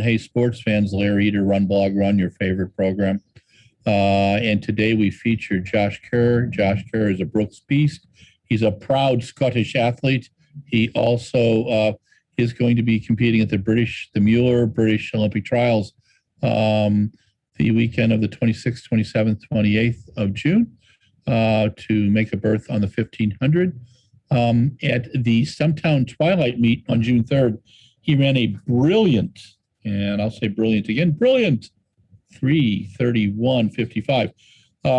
Hey, sports fans, Larry Eder, Run Blog Run, your favorite program. And today we feature Josh Kerr. Josh Kerr is a Brooks beast. He's a proud Scottish athlete. He also is going to be competing at the Mueller British Olympic Trials the weekend of the 26th, 27th, 28th of June to make a berth on the 1500. At the Stumptown Twilight Meet on June 3rd, he ran a brilliant, and I'll say brilliant again, brilliant 3:31:55.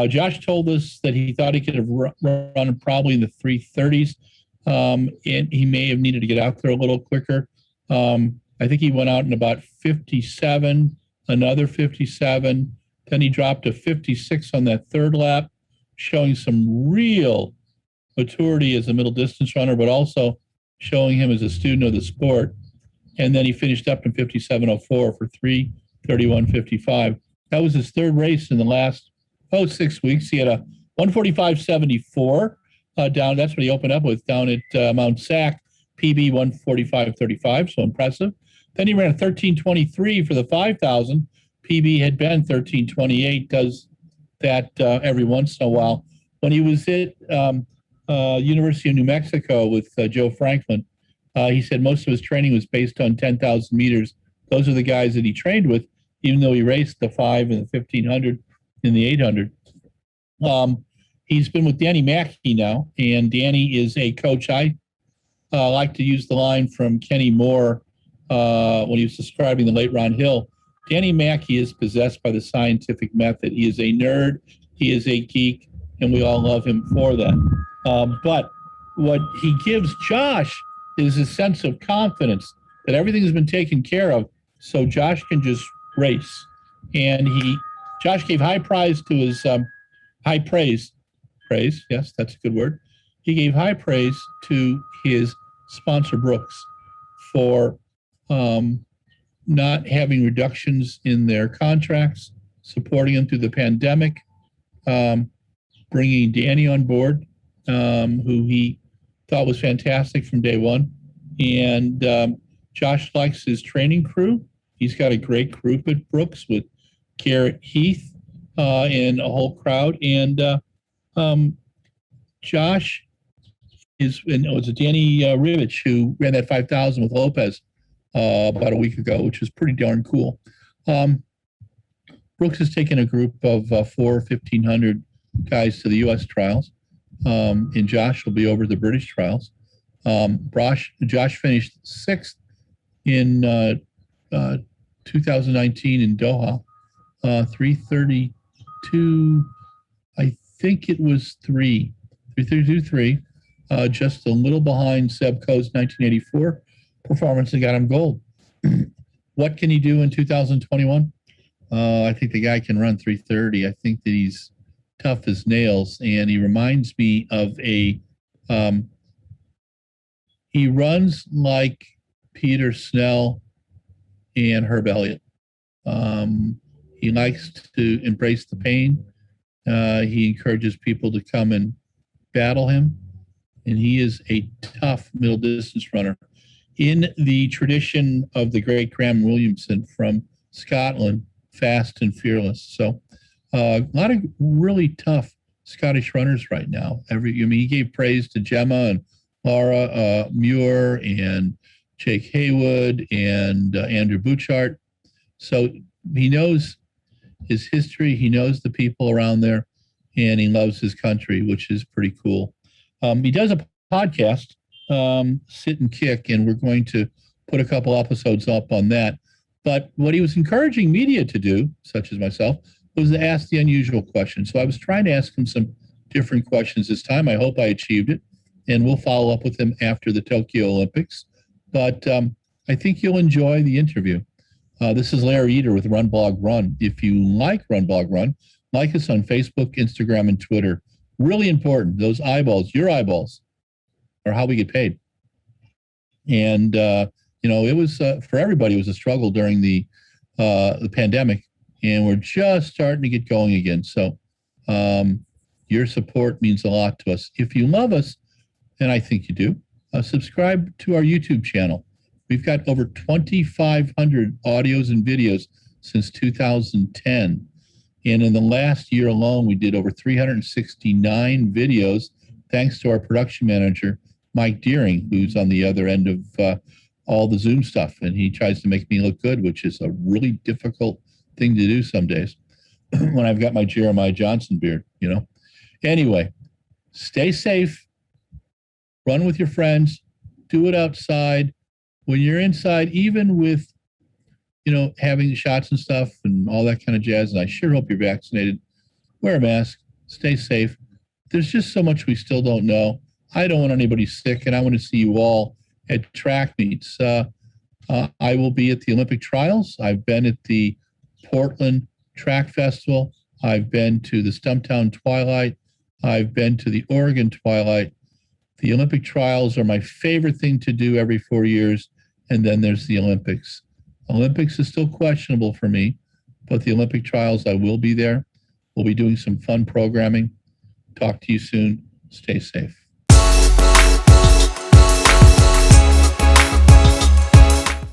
Josh told us that he thought he could have run probably in the 3:30s, and he may have needed to get out there a little quicker. I think he went out in about 57, another 57. Then he dropped to 56 on that third lap, showing some real maturity as a middle distance runner, but also showing him as a student of the sport. And then he finished up in 57:04 for 3:31:55. That was his third race in the last 6 weeks. He had a 1:45:74 down. That's what he opened up with down at Mount Sac, PB 1:45:35. So impressive. Then he ran a 13:23 for the 5,000. PB had been 13:28. Does that every once in a while. When he was at University of New Mexico with Joe Franklin, he said most of his training was based on 10,000 meters. Those are the guys that he trained with, even though he raced the 5 and the 1500 and the 800. He's been with Danny Mackey now, and Danny is a coach. I like to use the line from Kenny Moore when he was describing the late Ron Hill. Danny Mackey is possessed by the scientific method. He is a nerd. He is a geek, and we all love him for that. But what he gives Josh is a sense of confidence that everything has been taken care of, so Josh can just race. And Josh gave high praise to his praise. Yes, that's a good word. He gave high praise to his sponsor Brooks for not having reductions in their contracts, supporting them through the pandemic, bringing Danny on board, who he thought was fantastic from day one. And Josh likes his training crew. He's got a great group at Brooks with Garrett Heath and a whole crowd. And Josh and it was Danny Rivich who ran that 5,000 with Lopez about a week ago, which was pretty darn cool. Brooks has taken a group of 1,500 guys to the U.S. trials, and Josh will be over the British trials. Josh finished 6th in 2019 in Doha, 3:32. I think it was 3:32.3, just a little behind Seb Coe's 1984 performance and got him gold. What can he do in 2021? I think the guy can run 3:30. I think that he's tough as nails, and he reminds me of he runs like Peter Snell and Herb Elliott. He likes to embrace the pain. He encourages people to come and battle him, and he is a tough middle distance runner. In the tradition of the great Graham Williamson from Scotland, fast and fearless. So a lot of really tough Scottish runners right now. He gave praise to Gemma and Laura Muir and Jake Haywood and Andrew Bouchard. So he knows his history. He knows the people around there, and he loves his country, which is pretty cool. He does a podcast, Sit and Kick, and we're going to put a couple episodes up on that. But what he was encouraging media to do, such as myself, was to ask the unusual questions. So I was trying to ask him some different questions this time. I hope I achieved it, and we'll follow up with him after the Tokyo Olympics. But I think you'll enjoy the interview. This is Larry Eder with Run Blog Run. If you like Run Blog Run, like us on Facebook, Instagram, and Twitter. Really important. Those eyeballs, your eyeballs, are how we get paid. And it was for everybody. It was a struggle during the pandemic, and we're just starting to get going again. So your support means a lot to us. If you love us, and I think you do, subscribe to our YouTube channel. We've got over 2,500 audios and videos since 2010. And in the last year alone, we did over 369 videos, thanks to our production manager, Mike Deering, who's on the other end of all the Zoom stuff. And he tries to make me look good, which is a really difficult thing to do some days when I've got my Jeremiah Johnson beard, Anyway, stay safe, run with your friends, do it outside. When you're inside, even with having shots and stuff and all that kind of jazz, and I sure hope you're vaccinated, wear a mask, stay safe. There's just so much we still don't know. I don't want anybody sick, and I want to see you all at track meets. I will be at the Olympic trials. I've been at the Portland Track Festival. I've been to the Stumptown Twilight. I've been to the Oregon Twilight. The Olympic trials are my favorite thing to do every 4 years, and then there's the Olympics. Olympics is still questionable for me, but the Olympic trials, I will be there. We'll be doing some fun programming. Talk to you soon. Stay safe.